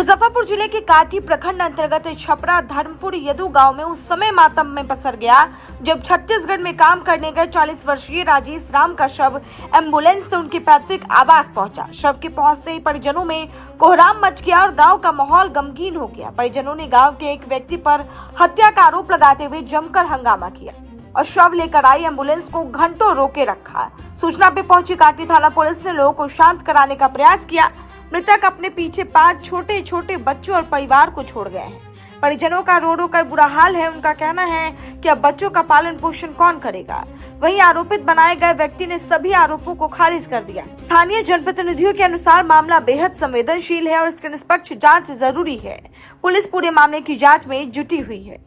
मुजफ्फरपुर जिले के काटी प्रखंड अंतर्गत छपरा धर्मपुर यदु गांव में उस समय मातम में पसर गया जब छत्तीसगढ़ में काम करने गए 40 वर्षीय राजेश राम का शव एम्बुलेंस से उनके पैतृक आवास पहुंचा। शव के पहुंचते ही परिजनों में कोहराम मच गया और गांव का माहौल गमगीन हो गया। परिजनों ने गांव के एक व्यक्ति पर हत्या का आरोप लगाते हुए जमकर हंगामा किया और शव लेकर आई एम्बुलेंस को घंटों रोके रखा। सूचना पे पहुंची काटी थाना पुलिस ने लोगों को शांत कराने का प्रयास किया। मृतक अपने पीछे 5 छोटे छोटे बच्चों और परिवार को छोड़ गए हैं। परिजनों का रो रो कर बुरा हाल है। उनका कहना है कि अब बच्चों का पालन पोषण कौन करेगा। वहीं आरोपित बनाए गए व्यक्ति ने सभी आरोपों को खारिज कर दिया। स्थानीय जनप्रतिनिधियों के अनुसार मामला बेहद संवेदनशील है और इसकी निष्पक्ष जांच जरूरी है। पुलिस पूरे मामले की जांच में जुटी हुई है।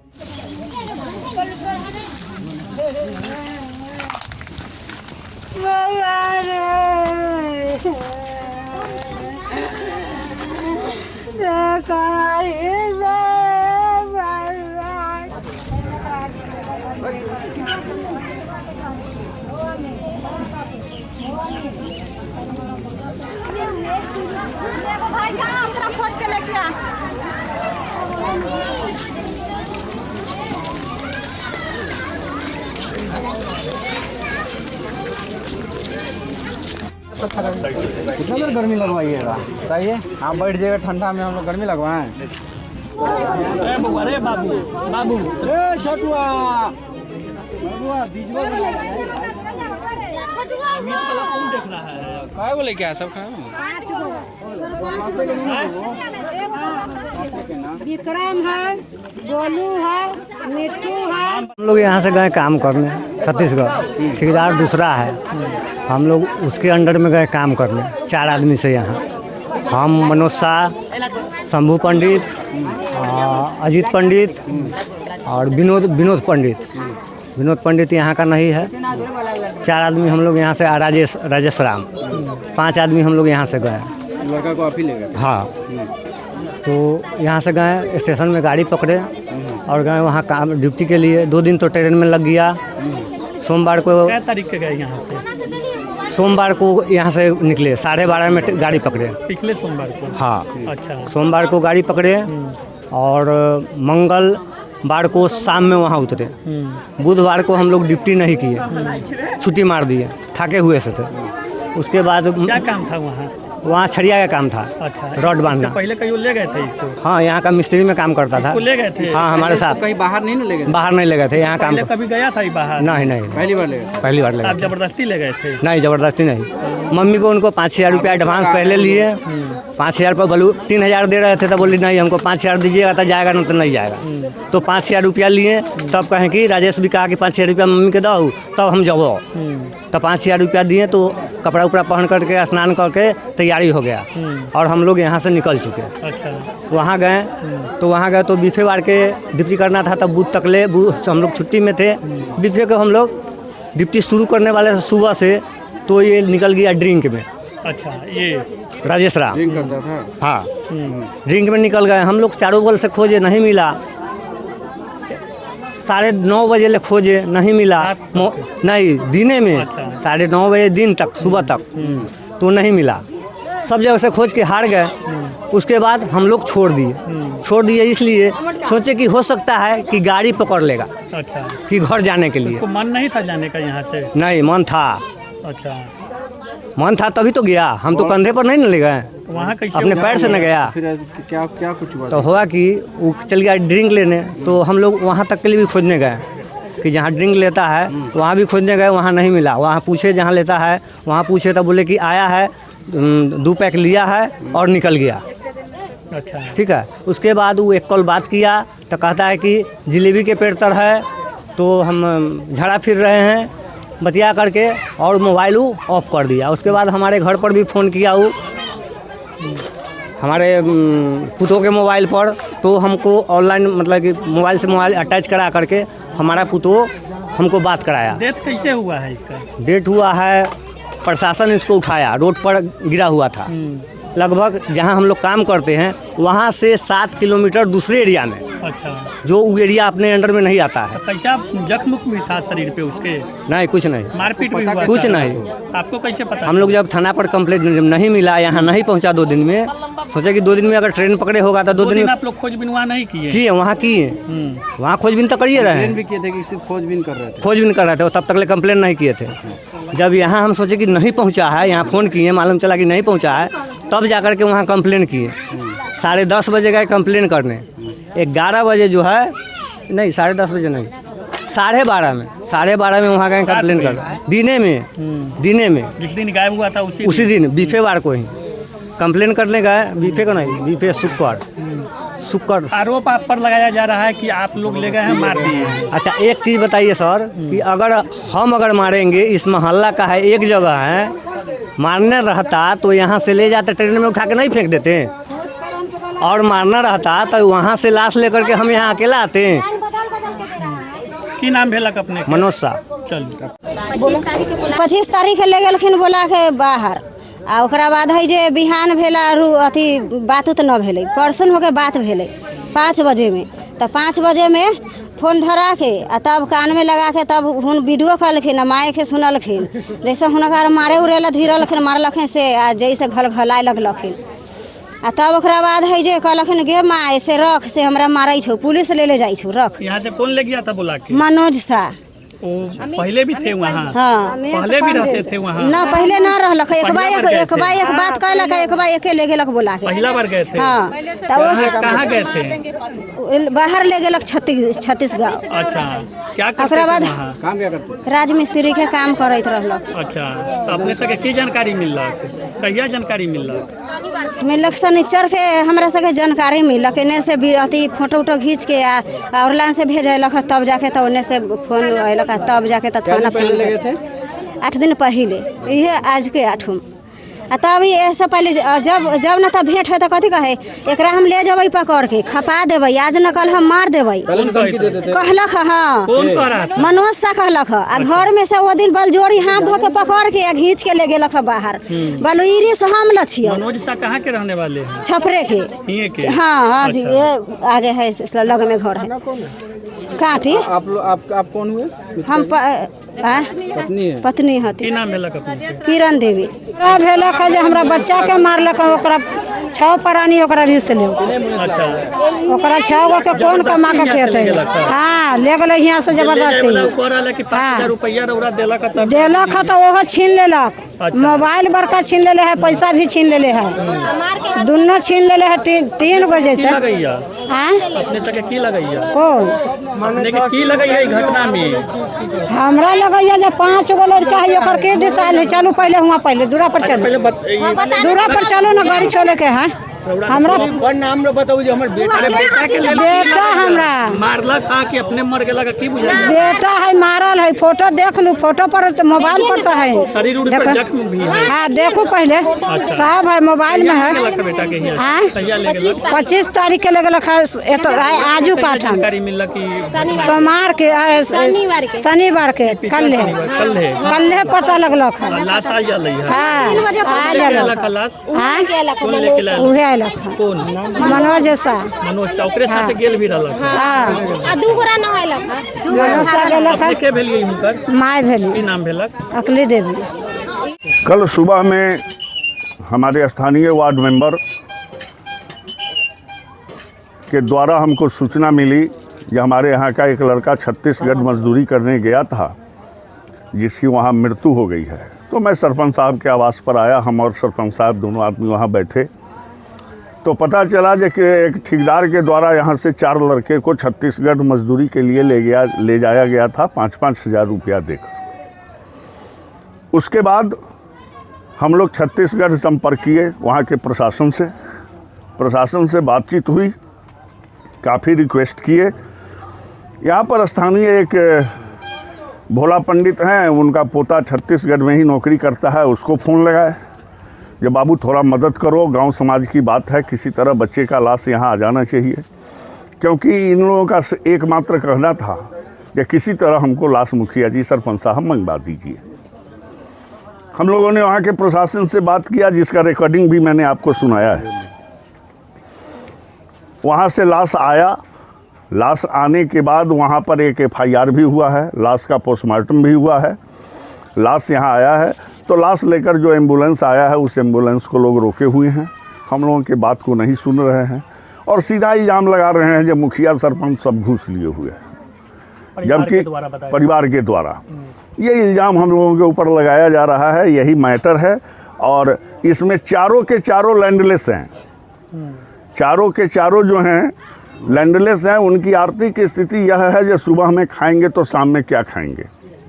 भाई कहाँ हम खोज के लेके आ कितना देर गर्मी लगवाइएगा बताइए। आप बैठ जाइएगा ठंडा में, हम लोग गर्मी लगवाएं। अरे बाबू बाबू छोटुआ काय बोले क्या सब खाए विक्रम है, गोलू है, मिट्टू है। हम लोग यहाँ से गए काम करने छत्तीसगढ़, ठेकेदार दूसरा है। हम लोग उसके अंडर में गए काम करने 4 आदमी से। यहाँ हम मनोज शाह, शंभू पंडित, अजीत पंडित और विनोद पंडित यहाँ का नहीं है। 4 आदमी हम लोग यहाँ से राजेश राम, 5 आदमी हम लोग यहाँ से गए। लड़का को आप ही ले गए? हाँ, तो यहाँ से गए, स्टेशन में गाड़ी पकड़े और गए वहाँ काम ड्यूटी के लिए। 2 दिन तो ट्रेन में लग गया। सोमवार को क्या तारीख से गए यहाँ से? सोमवार को यहाँ से निकले, 12:30 में गाड़ी पकड़े। पिछले सोमवार को? हाँ, अच्छा। सोमवार को गाड़ी पकड़े और मंगलवार को शाम में वहाँ उतरे। बुधवार को हम लोग ड्यूटी नहीं किए, छुट्टी मार दिए, थके हुए से थे। उसके बाद क्या काम था वहाँ? वहाँ छड़िया का काम था। अच्छा। रॉड बांधना। पहले कहीं ले गए थे इसको? हाँ, यहाँ का मिस्त्री में काम करता था। ले गए थे? हाँ, हमारे साथ। कहीं बाहर नहीं ले गए? बाहर नहीं ले गए थे, यहाँ काम। कभी गया था बाहर? नहीं, पहली बार ले गए? पहली बार ले गए। आप जबरदस्ती ले गए थे? नहीं, जबरदस्ती नहीं। मम्मी को उनको 5,000 रुपया एडवांस पहले लिए। 5,000 पर बोलू 3,000 दे रहे थे, तो बोली नहीं हमको 5,000 दीजिएगा तो जाएगा, नहीं तो नहीं जाएगा। तो 5,000 रुपया लिए। तब कहें कि राजेश भी कहा कि 5,000 रुपया मम्मी के दो, तब हम जाओ। तो 5,000 रुपया दिए, तो कपड़ा उपड़ा पहन करके स्नान करके तैयारी हो गया और हम लोग यहाँ से निकल चुके। अच्छा। वहाँ गए तो बीफे वार के ड्यूटी करना था। तब बूथ तक ले हम लोग छुट्टी में थे। बीफे को हम लोग ड्यूटी शुरू करने वाले सुबह से, तो ये निकल गया ड्रिंक में। अच्छा, ये राजेश राम ड्रिंक करता था? हाँ, ड्रिंक में निकल गए। हम लोग चारों बगल से खोजे, नहीं मिला। 9:30 बजे ले खोजे, नहीं मिला। नहीं, दिने में। अच्छा। 9:30 बजे दिन तक, सुबह तक तो नहीं मिला। सब जगह से खोज के हार गए। उसके बाद हम लोग छोड़ दिए इसलिए सोचे कि हो सकता है कि गाड़ी पकड़ लेगा। अच्छा। कि घर जाने के लिए। तो मन नहीं था जाने का यहाँ से? नहीं, मन था। अच्छा। मन था तभी तो गया। हम तो कंधे पर नहीं न ले गए, वहाँ कैसे अपने पैर से न गया। फिर क्या कुछ हुआ? तो हुआ कि वो चल गया ड्रिंक लेने। तो हम लोग वहाँ तक के लिए भी खोजने गए कि जहाँ ड्रिंक लेता है वहाँ भी खोजने गए, वहाँ नहीं मिला। वहाँ पूछे जहाँ लेता है, वहाँ पूछे तो बोले कि आया है, 2 पैक लिया है और निकल गया। अच्छा। ठीक है। उसके बाद वो एक कॉल बात किया तो कहता है कि जलेबी के पेड़ तर है, तो हम झड़ा फिर रहे हैं, बतिया करके और मोबाइल ऑफ कर दिया। उसके बाद हमारे घर पर भी फ़ोन किया वो, हमारे पुतों के मोबाइल पर। तो हमको ऑनलाइन मतलब कि मोबाइल से मोबाइल अटैच करा करके हमारा पुतों हमको बात कराया। डेथ कैसे हुआ है इसका? डेट हुआ है, प्रशासन इसको उठाया, रोड पर गिरा हुआ था। लगभग जहां हम लोग काम करते हैं वहां से 7 किलोमीटर दूसरे एरिया में। अच्छा, जो वो एरिया अपने अंडर में नहीं आता है। तो कैसा जख्म भी था शरीर पे उसके? नहीं, कुछ नहीं, मारपीट भी हुआ? कुछ था? नहीं। आपको कैसे पता? हम लोग जब थाना पर कंप्लेंट नहीं मिला, यहाँ नहीं पहुँचा 2 दिन में, सोचे कि 2 दिन में अगर ट्रेन पकड़े होगा तो 2 दिन में आप लोग खोजबीन वहाँ नहीं किए? किए, वहाँ किए, वहाँ खोजबीन तो करिए रहे हैं, भी किए थे कि सिर्फ खोजबीन कर रहे थे? खोजबीन कर रहे थे, तब तक कंप्लेन नहीं किए थे। जब यहाँ हम सोचे कि नहीं पहुँचा है, यहाँ फ़ोन किए, मालूम चला कि नहीं पहुँचा है, तब जाकर के वहाँ कंप्लेन किए। 10:30 बजे गए कंप्लेन करने, 11 बजे जो है, नहीं 10:30 बजे नहीं, 12:30 में वहाँ गए कंप्लेन कर, दिने में जिस दिन गायब हुआ था उसी दिन बीफेवार को ही कंप्लेन करने गए। बीफे को नहीं, बीफे शुक्र। आरोप आप पर लगाया जा रहा है कि आप लोग ले गए हैं, मार दिए हैं। अच्छा, एक चीज़ बताइए सर कि अगर मारेंगे, इस मोहल्ला का है, एक जगह है, मारना रहता तो यहाँ से ले जाते, ट्रेन में उठा के नहीं फेंक देते, और मारना रहता तो वहाँ से लाश लेकर के हम यहाँ अकेला आते हैं। की नाम भेलक अपने? मनोज साहब। चल 25 तारीख ले गेलखिन बोला के बाहर, आ ओकरा बाद है जे बिहान भेला अथी बात उत न भेलै, परसुन होके बात भेलै 5 बजे में। तो 5 बजे में फोन धरा के आ तब कान में लगा के तब हुन वीडियो कलखिन, माए के सुनलखिन, जैसे हुनकर मारे उड़ेला धीरलखिन, मारलखिन से आ जैसे घलघलाए लगलखिन। आ तब ओकरा बाद है जे कहलखिन गे माँ से रख, से हमरा मारै छौ, पुलिस ले जाइ छौ, रख। यहाँ से कौन ले गया था बोला के? मनोज शाह। वो पहले भी थे वहाँ? हाँ, पहले भी रहते थे वहाँ? ना पहले ना रहलक, एक बात कहलक, एक बार एके ले गेलक बोला के। पहला बार गए थे? हाँ। कहाँ गए थे? बाहर ले गेलक छत्तीसगढ़। अच्छा, क्या करते ओकरा बाद थे वहाँ? काम क्या करते? राजमिस्त्री के काम करते रहलक। अच्छा, तो अपने सबके की जानकारी मिललक? कहिया जानकारी मिललक? शनिचर के हमरा सबके जानकारी मिलक, एने से भी अथी फोटो उटो खींच के और लाइन से भेजलक, तब जाके तब ओने से फोन अयलक, तब जाके तब थाना पे 8 दिन पहले, इहे आज के 8 आ तब ऐसे पहले जब न तब भेंट हो तो कथी कहे, एकरा हम ले जबै पकड़ के खपा देबै, आज न कल हम मार देबै कहलक। हाँ, मनोज सा कहलक। आ घर में से वो दिन बलजोरी हाथ धो के पकड़ के घींच के ले गेलक बाहर, बलुईरी से हम लछियो। मनोज सा कहाँ के रहने वाले हैं? छपरे के। हाँ हाँ जी, ये आगे है लग में घर है काठी। आप कौन हुए? हम पत्नी हती। की नाम भेलक अपने? किरण देवी। भेलक है जे हमरा बच्चा के मारलक, ओकरा 6 प्राणी ओकरा रिस ले। अच्छा, ओकरा 6 गो के कौन कमा के खेते? हाँ, ले गेलै यहाँ से जबरदस्ती। 5,000 रुपया रौरा देलक तब? देलक तो ओहो छीन लेलक, मोबाइल बड़का छीन लेले है, पैसा भी छीन लेले है, दोनों छीन लेले है 3 बजे से। अपने सबके की लगैया? कौन अपने के की लगैया ई घटना में? हमरा लगैया जे 5 गो लड़का है, ओकर के डिसाइल है। चलू पहले हुआ, पहले दूरा पर चलो, दूरा पर चलो ना, गाड़ी छोड़े के है। हमरा नाम बताओ जो हमर बेटा के ले बेटा हमरा मारलक था कि अपने मर गेलक? की बुझाइए? बेटा है, मारल है, फोटो देख लू, फोटो पर तो मोबाइल पर तो है, शरीर उड़ पर जख्म भी है। हाँ देखो पहले, सब है मोबाइल में है। बेटा के हाँ, कहिया ले गेलक? 25 तारीख के ले गेलक है, आजू का जानकारी मिलल कि सोमवार के, शनिवार के, कल पता लगलक है। लाश आ जाले है? हाँ, आ जालक लाश। हाँ, उहे कौन? मनोज सा। मनोज ओकरे साथ गेल भी रहलक? हाँ, मनोज सा गेलक है। के भेलिए हुनकर? माय भेली। की नाम भेलक? अकली देवी। कल सुबह में हमारे स्थानीय वार्ड मेंबर के द्वारा हमको सूचना मिली कि हमारे यहाँ का एक लड़का छत्तीसगढ़ मजदूरी करने गया था, जिसकी वहाँ मृत्यु हो गई है। तो मैं सरपंच साहब के आवास पर आया, हम और सरपंच साहब दोनों आदमी वहाँ बैठे, तो पता चला कि एक ठेकेदार के द्वारा यहाँ से 4 लड़के को छत्तीसगढ़ मजदूरी के लिए ले जाया गया था 5-5 हज़ार रुपया देकर। उसके बाद हम लोग छत्तीसगढ़ संपर्क किए, वहाँ के प्रशासन से बातचीत हुई, काफ़ी रिक्वेस्ट किए। यहाँ पर स्थानीय एक भोला पंडित हैं, उनका पोता छत्तीसगढ़ में ही नौकरी करता है, उसको फ़ोन लगाए कि बाबू थोड़ा मदद करो, गांव समाज की बात है, किसी तरह बच्चे का लाश यहाँ आ जाना चाहिए। क्योंकि इन लोगों का एकमात्र कहना था कि किसी तरह हमको लाश मुखिया जी सरपंच साहब मंगवा दीजिए। हम लोगों ने वहाँ के प्रशासन से बात किया, जिसका रिकॉर्डिंग भी मैंने आपको सुनाया है। वहाँ से लाश आया, लाश आने के बाद वहाँ पर एक FIR भी हुआ है, लाश का पोस्टमार्टम भी हुआ है, लाश यहाँ आया है। तो लाश लेकर जो एम्बुलेंस आया है उस एम्बुलेंस को लोग रोके हुए हैं, हम लोगों की बात को नहीं सुन रहे हैं और सीधा इल्ज़ाम लगा रहे हैं जो मुखिया सरपंच सब घूस लिए हुए हैं, जबकि परिवार के द्वारा ये इल्ज़ाम हम लोगों के ऊपर लगाया जा रहा है। यही मैटर है और इसमें चारों के चारों लैंडलेस हैं, चारों के चारों जो हैं लैंडलेस हैं। उनकी आर्थिक स्थिति यह है जो सुबह में खाएंगे तो शाम में क्या खाएंगे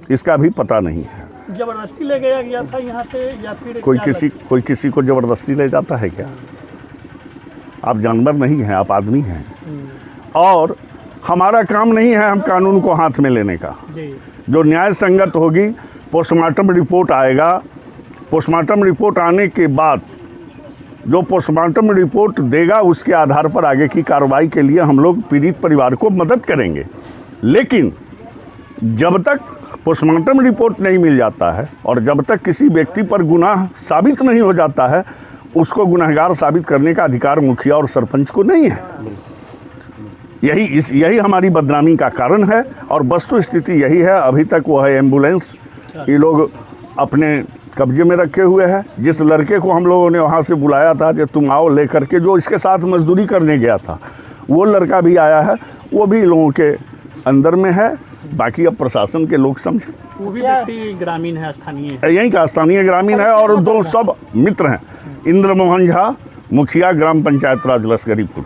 इसका भी पता नहीं है। जबरदस्ती ले गया था यहाँ से या फिर कोई किसी को ज़बरदस्ती ले जाता है क्या? आप जानवर नहीं हैं, आप आदमी हैं और हमारा काम नहीं है हम कानून को हाथ में लेने का। जो न्याय संगत होगी, पोस्टमार्टम रिपोर्ट आएगा, पोस्टमार्टम रिपोर्ट आने के बाद जो पोस्टमार्टम रिपोर्ट देगा उसके आधार पर आगे की कार्रवाई के लिए हम लोग पीड़ित परिवार को मदद करेंगे। लेकिन जब तक पोस्टमार्टम रिपोर्ट नहीं मिल जाता है और जब तक किसी व्यक्ति पर गुनाह साबित नहीं हो जाता है उसको गुनहगार साबित करने का अधिकार मुखिया और सरपंच को नहीं है। यही हमारी बदनामी का कारण है और वस्तु स्थिति यही है। अभी तक वह एम्बुलेंस ये लोग अपने कब्जे में रखे हुए हैं। जिस लड़के को हम लोगों ने वहाँ से बुलाया था कि तुम आओ लेकर के, जो इसके साथ मजदूरी करने गया था, वो लड़का भी आया है, वो भी लोगों के अंदर में है। बाकी अब प्रशासन के लोग समझे। वो भी व्यक्ति ग्रामीण है, स्थानीय है, यहीं का स्थानीय ग्रामीण है और दो सब मित्र हैं। इंद्र मोहन झा, मुखिया ग्राम पंचायत राज लश्करीपुर।